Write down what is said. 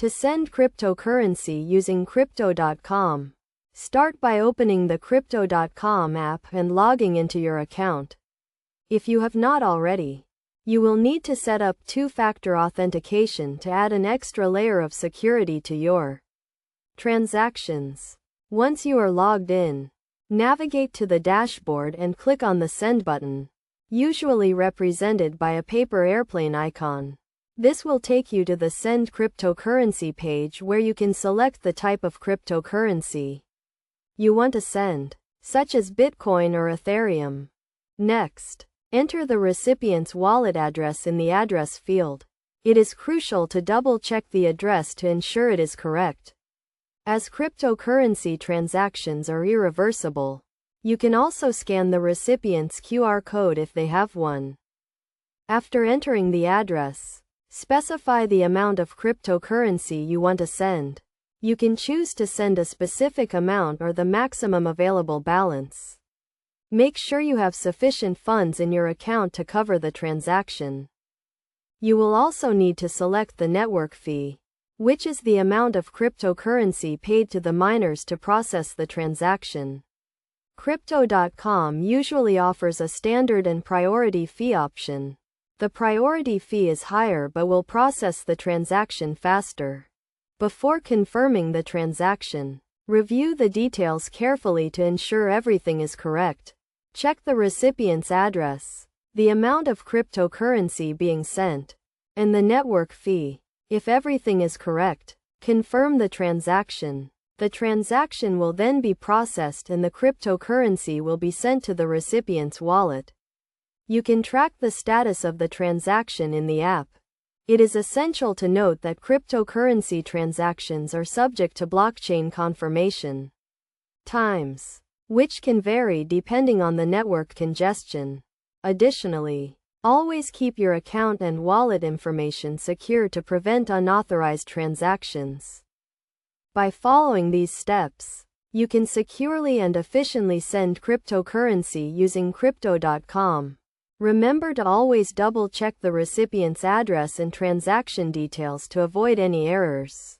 To send cryptocurrency using Crypto.com. Start by opening the Crypto.com app and logging into your account. If you have not already, you will need to set up two-factor authentication to add an extra layer of security to your transactions. Once you are logged in, navigate to the dashboard and click on the Send button, usually represented by a paper airplane icon. This will take you to the Send Cryptocurrency page where you can select the type of cryptocurrency you want to send, such as Bitcoin or Ethereum. Next, enter the recipient's wallet address in the address field. It is crucial to double-check the address to ensure it is correct, as cryptocurrency transactions are irreversible. You can also scan the recipient's QR code if they have one. After entering the address, specify the amount of cryptocurrency you want to send. You can choose to send a specific amount or the maximum available balance. Make sure you have sufficient funds in your account to cover the transaction. You will also need to select the network fee, which is the amount of cryptocurrency paid to the miners to process the transaction. Crypto.com usually offers a standard and priority fee option. The priority fee is higher but will process the transaction faster. Before confirming the transaction, review the details carefully to ensure everything is correct. Check the recipient's address, the amount of cryptocurrency being sent, and the network fee. If everything is correct, confirm the transaction. The transaction will then be processed and the cryptocurrency will be sent to the recipient's wallet. You can track the status of the transaction in the app. It is essential to note that cryptocurrency transactions are subject to blockchain confirmation times, which can vary depending on the network congestion. Additionally, always keep your account and wallet information secure to prevent unauthorized transactions. By following these steps, you can securely and efficiently send cryptocurrency using Crypto.com. Remember to always double-check the recipient's address and transaction details to avoid any errors.